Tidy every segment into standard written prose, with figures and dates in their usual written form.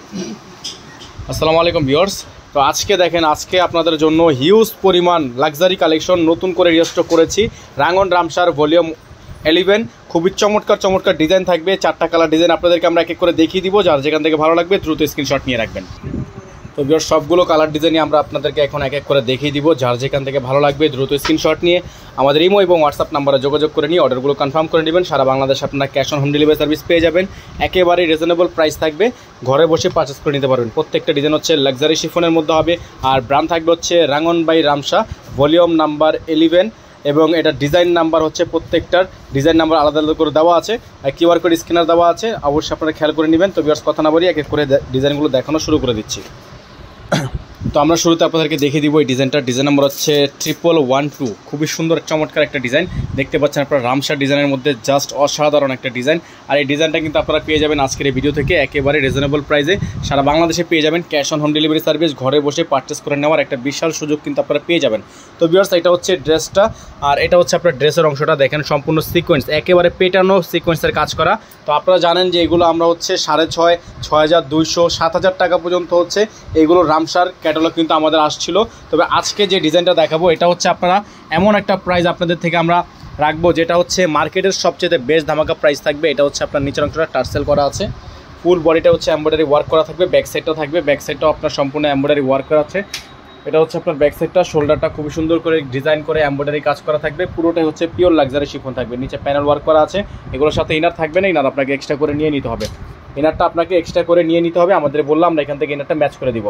আসসালামু আলাইকুম ভিউয়ার্স। তো আজকে দেখেন, আজকে আপনাদের জন্য হিউজ পরিমাণ লাক্সারি কালেকশন নতুন করে রিস্টক করেছি। রাঙ্গন রামসার ভলিউম 11 খুবই চমৎকার চমৎকার ডিজাইন থাকবে। 4টা কালার ডিজাইন আপনাদেরকে আমরা এক এক করে দেখিয়ে দিব। যার যেখান থেকে ভালো লাগবে দ্রুত স্ক্রিনশট নিয়ে রাখবেন। তো ভিউয়ার্স, সবগুলো কালার ডিজাইনই আমরা আপনাদেরকে এখন এক এক করে দেখিয়ে দিব। যার যেখান থেকে ভালো লাগবে দ্রুত স্ক্রিনশট নিয়ে আমাদের ইমো এবং হোয়াটসঅ্যাপ নাম্বারে যোগাযোগ করে নিয়ে অর্ডারগুলো কনফার্ম করে নেবেন। সারা বাংলাদেশে আপনারা cash on home delivery service পেয়ে যাবেন। একেবারেই রিজনেবল প্রাইস থাকবে, ঘরে বসে পারচেস করে নিতে পারবেন। প্রত্যেকটা ডিজাইন হচ্ছে লাক্সারি শিফনের মধ্যে হবে। আর ব্র্যান্ড থাকবে হচ্ছে রাঙ্গন বাই রামসা ভলিউম নাম্বার 11 এবং এটা ডিজাইন নাম্বার হচ্ছে, প্রত্যেকটার ডিজাইন নাম্বার আলাদা আলাদা করে দেওয়া আছে। কিউআর কোড স্ক্যানার দেওয়া আছে, অবশ্যই আপনারা খেয়াল করে নেবেন। তো ভিউয়ার্স, কথা না বলি এক এক করে ডিজাইনগুলো দেখানো শুরু করে দিচ্ছি। তো আমরা শুরুতে আপনাদেরকে দেখিয়ে দিব এই ডিজাইনটা। ডিজাইন নাম্বার হচ্ছে 1112। খুবই সুন্দর চমৎকার একটা ডিজাইন দেখতে পাচ্ছেন আপনারা। রামসার ডিজাইনের মধ্যে জাস্ট অসাধারণ একটা ডিজাইন। আর এই ডিজাইনটা কিন্তু আপনারা পেয়ে যাবেন আজকের এই ভিডিও থেকে একেবারে রিজনেবল প্রাইসে। সারা বাংলাদেশে পেয়ে যাবেন cash on home delivery service. ঘরে বসে পারচেস করে নেওয়ার একটা বিশাল সুযোগ কিন্তু আপনারা পেয়ে যাবেন। তো ভিউয়ার্স, এটা হচ্ছে ড্রেসটা, আর এটা হচ্ছে আপনার ড্রেসের অংশটা। দেখেন সম্পূর্ণ সিকোয়েন্স, একেবারে পেটানো সিকোয়েন্সের কাজ করা। তো আপনারা জানেন যে এগুলো আমরা হচ্ছে 6,500, 6,200, 7,000 টাকা পর্যন্ত হচ্ছে এইগুলো রামসার ক্যাটালগ কিন্তু আমাদের আসছিল। তবে আজকে যে ডিজাইনটা দেখাবো এটা হচ্ছে আপনারা এমন একটা প্রাইস আপনাদের থেকে আমরা রাখবো যেটা হচ্ছে মার্কেটের সবচেয়ে বেস্ট ধামাকা প্রাইস থাকবে। এটা হচ্ছে আপনার নিচের অংশটা টার্সেল করা আছে, ফুল বডিটা হচ্ছে এমব্রয়ডারি ওয়ার্ক করা থাকবে। ব্যাক সাইডটা থাকবে, ব্যাক সাইডটাও আপনার সম্পূর্ণ এমব্রয়ডারি ওয়ার্ক করা আছে। এটা হচ্ছে আপনার ব্যাক সাইডটা, শোল্ডারটা খুবই সুন্দর করে ডিজাইন করে এমব্রয়ডারি কাজ করা থাকবে। পুরোটাই হচ্ছে পিওর লাক্সারি শিফন থাকবে। নিচে প্যানেল ওয়ার্ক করা আছে। এগুলোর সাথে ইনার থাকবে না, ইনার আপনাকে এক্সট্রা করে নিয়ে নিতে হবে। ইনারটা আপনাকে এক্সট্রা করে নিয়ে নিতে হবে। আমাদের বললাম আমরা এখান থেকে ইনারটা ম্যাচ করে দিব।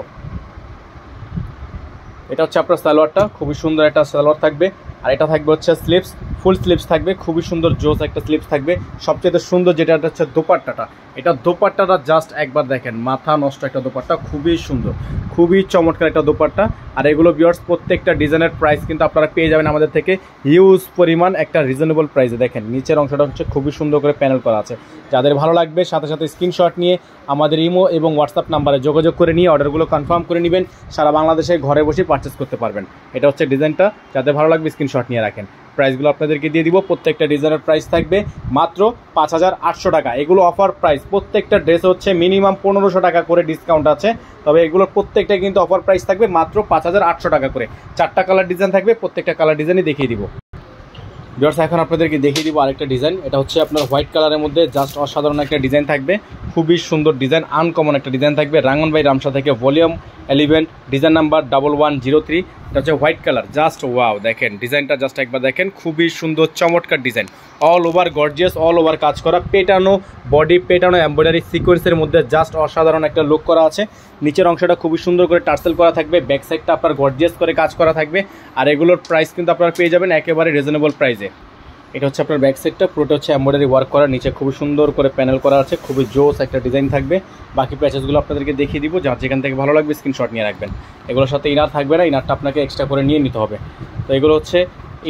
এটা হচ্ছে আপনার সালোয়ারটা, খুবই সুন্দর একটা সালোয়ার থাকবে। আর এটা থাকবে হচ্ছে স্লিভস, ফুল স্লিভস থাকবে, খুবই সুন্দর জোস একটা স্লিভস থাকবে। সবচেয়ে সুন্দর যেটা হচ্ছে দোপাট্টাটা। এটা দোপাট্টাটা জাস্ট একবার দেখেন, মাথা নষ্ট একটা দোপাট্টা, খুবই সুন্দর, খুবই চমৎকার একটা দোপাট্টা। আর এগুলো ভিউয়ার্স প্রত্যেকটা ডিজাইনের প্রাইস কিন্তু আপনারা পেয়ে যাবেন আমাদের থেকে হিউজ পরিমাণ একটা রিজনেবল প্রাইসে। দেখেন নিচের অংশটা হচ্ছে খুবই সুন্দর করে প্যানেল করা আছে। যাদের ভালো লাগবে সাথে সাথে স্ক্রিনশট নিয়ে আমাদের ইমো এবং হোয়াটসঅ্যাপ নাম্বারে যোগাযোগ করে নিয়ে অর্ডারগুলো কনফার্ম করে নেবেন। সারা বাংলাদেশে ঘরে বসে পারচেস করতে পারবেন। এটা হচ্ছে ডিজাইনটা, যাদের ভালো লাগবে স্ক্রিনশট নিয়ে রাখেন। প্রাইসগুলো আপনাদেরকে দিয়ে দিব। প্রত্যেকটা ডিজাইনের প্রাইস থাকবে মাত্র 5,800 টাকা। এগুলো অফার প্রাইস। প্রত্যেকটা ড্রেস হচ্ছে মিনিমাম 1,500 টাকা করে ডিসকাউন্ট আছে। তবে এগুলোর প্রত্যেকটা কিন্তু অফার প্রাইস থাকবে মাত্র 5,800 টাকা করে। 4টা কালার ডিজাইন থাকবে, প্রত্যেকটা কালার ডিজাইনই দেখিয়ে দিব। ভিউয়ার্স, এখন আপনাদেরকে দেখিয়ে দিব আরেকটা ডিজাইন। এটা হচ্ছে আপনার হোয়াইট কালারের মধ্যে জাস্ট অসাধারণ একটা ডিজাইন থাকবে। খুবই সুন্দর ডিজাইন, আনকমন একটা ডিজাইন থাকবে। রাঙ্গন বাই রামসা থেকে ভলিউম 11 ডিজাইন নাম্বার 1103। এটা হচ্ছে হোয়াইট কালার, জাস্ট ওয়াও। দেখেন ডিজাইনটা জাস্ট একবার দেখেন, খুবই সুন্দর চমৎকার design. All over gorgeous, all over কাজ করা, পেটানো বডি, পেটানো এমব্রয়ডারি সিকোয়েন্সের মধ্যে জাস্ট অসাধারণ একটা লুক করা আছে। নিচের অংশটা খুবই সুন্দর করে টার্সেল করা থাকবে, ব্যাক সাইডটা আপনার গর্জিয়াস করে কাজ করা থাকবে। আর এগুলোর প্রাইস কিন্তু আপনারা পেয়ে যাবেন একেবারে রিজনেবল প্রাইসে। এটা হচ্ছে আপনার ব্যাক সাইডটা, পুরোটা হচ্ছে এমব্রয়ডারি ওয়ার্ক করা, নিচে খুবই সুন্দর করে প্যানেল করা আছে, খুবই জোস একটা ডিজাইন থাকবে। বাকি প্যাচেসগুলো আপনাদেরকে দেখিয়ে দিব। যার যেখান থেকে ভালো লাগবে স্ক্রিনশট নিয়ে রাখবেন। এগুলোর সাথে ইনার থাকবে না, ইনারটা আপনাকে এক্সট্রা করে নিয়ে নিতে হবে। তো এগুলো হচ্ছে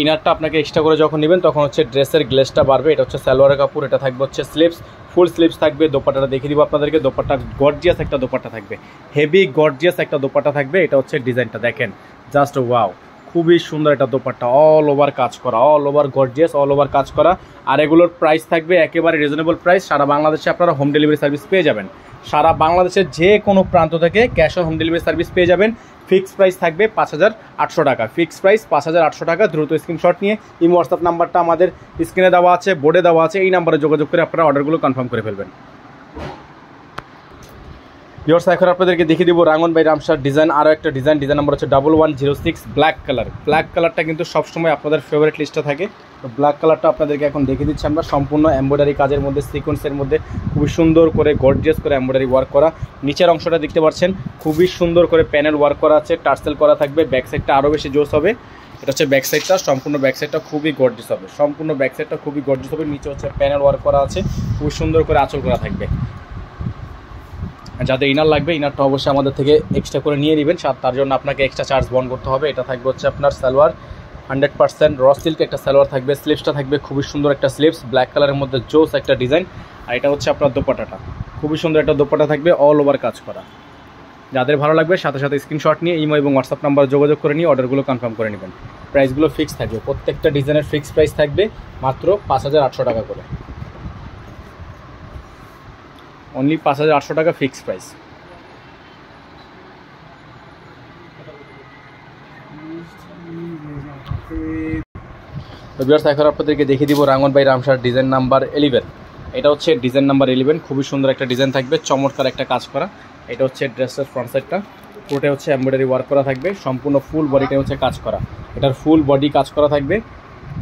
ইনারটা আপনাকে এক্সট্রা করে যখন নেবেন তখন হচ্ছে ড্রেসের গ্লেসটা বাড়বে। এটা হচ্ছে সালোয়ারের কাপড়, এটা থাকবে হচ্ছে স্লিভস, ফুল স্লিভস থাকবে। দোপাট্টাটা দেখিয়ে দিব আপনাদেরকে। দোপাট্টা গর্জিয়াস একটা দোপাট্টা থাকবে, হেভি গর্জিয়াস একটা দোপাট্টা থাকবে। এটা হচ্ছে ডিজাইনটা দেখেন, জাস্ট ওয়াও, খুবই সুন্দর একটা দোপাট্টা, অল ওভার কাজ করা, all over gorgeous, all over কাজ করা। আর এগুলোর প্রাইস থাকবে একেবারে রিজনেবল প্রাইস। সারা বাংলাদেশে আপনারা হোম ডেলিভারি সার্ভিস পেয়ে যাবেন। সারা বাংলাদেশের যে কোনো প্রান্ত থেকে cash on home delivery service পেয়ে যাবেন। ফিক্সড প্রাইস থাকবে 5,800 টাকা। ফিক্সড প্রাইস 5,800 টাকা। দ্রুত স্ক্রিনশট নিয়ে ইমো হোয়াটসঅ্যাপ নাম্বারটা আমাদের স্ক্রিনে দেওয়া আছে, বোর্ডে দেওয়া আছে, এই নাম্বারে যোগাযোগ করে আপনারা অর্ডারগুলো কনফার্ম করে ফেলবেন। ভিউয়ার্স, এখন আপনাদেরকে দেখিয়ে দিব রাঙ্গন বাই রামসার ডিজাইন, আরও একটা ডিজাইন। ডিজাইন নাম্বার হচ্ছে 1106 ব্ল্যাক কালার। ব্ল্যাক কালারটা কিন্তু সবসময় আপনাদের ফেভারিট লিস্টে থাকে। তো ব্ল্যাক কালারটা আপনাদেরকে এখন দেখিয়ে দিচ্ছি আমরা। সম্পূর্ণ এমব্রয়ডারি কাজের মধ্যে, সিকোয়েন্সের মধ্যে খুবই সুন্দর করে গর্জিয়াস করে এমব্রয়ডারি ওয়ার্ক করা। নিচের অংশটা দেখতে পাচ্ছেন, খুবই সুন্দর করে প্যানেল ওয়ার্ক করা আছে, টার্সেল করা থাকবে। ব্যাক সাইডটা আরও বেশি জোস হবে। এটা হচ্ছে ব্যাক সাইডটা, সম্পূর্ণ ব্যাক সাইডটা খুবই গর্জিয়াস হবে। সম্পূর্ণ ব্যাক সাইডটা খুবই গর্জিয়াস হবে। নিচে হচ্ছে প্যানেল ওয়ার্ক করা আছে, খুবই সুন্দর করে আঁচল করা থাকবে। যাদের ইনার লাগবে ইনারটা অবশ্যই আমাদের থেকে এক্সট্রা করে নিয়ে নেবেন। তার জন্য আপনাকে এক্সট্রা চার্জ বহন করতে হবে। এটা থাকবে হচ্ছে আপনার সালোয়ার, 100% র সিল্ক একটা সালোয়ার থাকবে। স্লিভসটা থাকবে খুবই সুন্দর একটা স্লিভস, ব্ল্যাক কালারের মধ্যে জোস একটা ডিজাইন। আর এটা হচ্ছে আপনার দোপাট্টাটা, খুবই সুন্দর একটা দোপাট্টা থাকবে, অল ওভার কাজ করা। যাদের ভালো লাগবে সাথে সাথে স্ক্রিনশট নিয়ে ইমো এবং হোয়াটসঅ্যাপ নাম্বার যোগাযোগ করে নিয়ে অর্ডারগুলো কনফার্ম করে নেবেন। প্রাইসগুলো ফিক্স থাকবে, প্রত্যেকটা ডিজাইনের ফিক্স প্রাইস থাকবে মাত্র 5,800 টাকা করে। অনলি 5,800 টাকা ফিক্স প্রাইস। তো ভিউয়ার্স এখন আপনাদেরকে দেখিয়ে দিব রাঙ্গন বাই রামসার ডিজাইন নাম্বার 11। এটা হচ্ছে ডিজাইন নাম্বার 11, খুবই সুন্দর একটা ডিজাইন থাকবে, চমৎকার একটা কাজ করা। এটা হচ্ছে ড্রেসের ফ্রন্ট সাইডটা, পুরোটা হচ্ছে এমব্রয়ডারি ওয়ার্ক করা থাকবে, সম্পূর্ণ ফুল বডিটা হচ্ছে কাজ করা। এটার ফুল বডি কাজ করা থাকবে,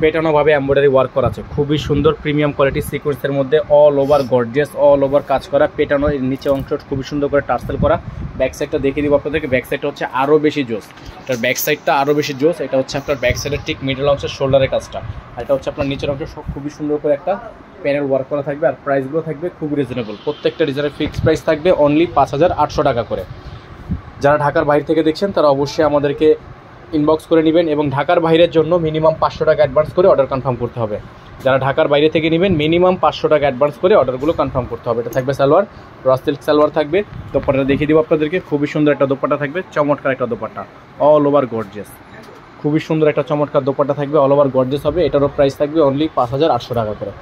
পেটানোভাবে এমব্রয়ডারি ওয়ার্ক করা আছে, খুবই সুন্দর প্রিমিয়াম কোয়ালিটি সিকোয়েন্সের মধ্যে all over gorgeous, all over কাজ করা, পেটানো নিচে অংশ খুবই সুন্দর করে টার্সেল করা। ব্যাক সাইডটা দেখিয়ে দিব আপনাদেরকে, ব্যাক সাইডটা হচ্ছে আরও বেশি জোস, এটার ব্যাক সাইডটা আরও বেশি জোস। এটা হচ্ছে আপনার ব্যাক সাইডের ঠিক মিডল অংশের শোল্ডারের কাজটা, আর এটা হচ্ছে আপনার নিচের অংশ খুবই সুন্দর করে একটা প্যানেল ওয়ার্ক করা থাকবে। আর প্রাইসগুলো থাকবে খুব রিজনেবল, প্রত্যেকটা ডিজাইনের ফিক্সড প্রাইস থাকবে অনলি 5800 টাকা করে। যারা ঢাকার বাইরে থেকে দেখছেন তারা অবশ্যই আমাদেরকে ইনবক্স করে নেবেন, এবং ঢাকার বাইরের জন্য মিনিমাম 500 টাকা অ্যাডভান্স করে অর্ডার কনফার্ম করতে হবে। যারা ঢাকার বাইরে থেকে নেবেন মিনিমাম 500 টাকা অ্যাডভান্স করে অর্ডারগুলো কনফার্ম করতে হবে। এটা থাকবে সালোয়ার, র সিল্ক সালোয়ার থাকবে, দোপাট্টাটা দেখিয়ে দিব আপনাদেরকে, খুবই সুন্দর একটা দোপাট্টা থাকবে, চমৎকার একটা দোপাট্টা অল ওভার গর্জিয়াস, খুবই সুন্দর একটা চমৎকার দোপাট্টা থাকবে, অল ওভার গর্জিয়াস হবে। এটারও প্রাইস থাকবে অনলি 5800 টাকা করে।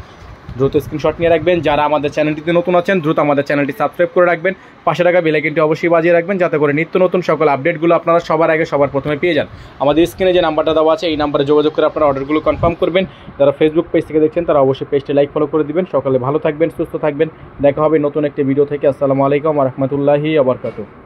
দ্রুত স্ক্রিনশট নিয়ে রাখবেন। যারা আমাদের চ্যানেলটিতে নতুন আছেন দ্রুত আমাদের চ্যানেলটি সাবস্ক্রাইব করে রাখবেন, পাশে থাকা বেল আইকনটি অবশ্যই বাজিয়ে রাখবেন, যাতে করে নিত্য নতুন সকল আপডেটগুলো আপনারা সবার আগে সবার প্রথমে পেয়ে যান। আমাদের স্ক্রিনে যে নাম্বারটা দেওয়া আছে এই নাম্বারে যোগাযোগ করে আপনারা অর্ডারগুলো কনফার্ম করবেন। যারা ফেসবুক পেজ থেকে দেখছেন তারা অবশ্যই পেজটি লাইক ফলো করে দিবেন। সকালে ভালো থাকবেন, সুস্থ থাকবেন, দেখা হবে নতুন একটি ভিডিও থেকে। আসসালামু আলাইকুম ওয়া রাহমাতুল্লাহি ওয়া বারাকাতুহু।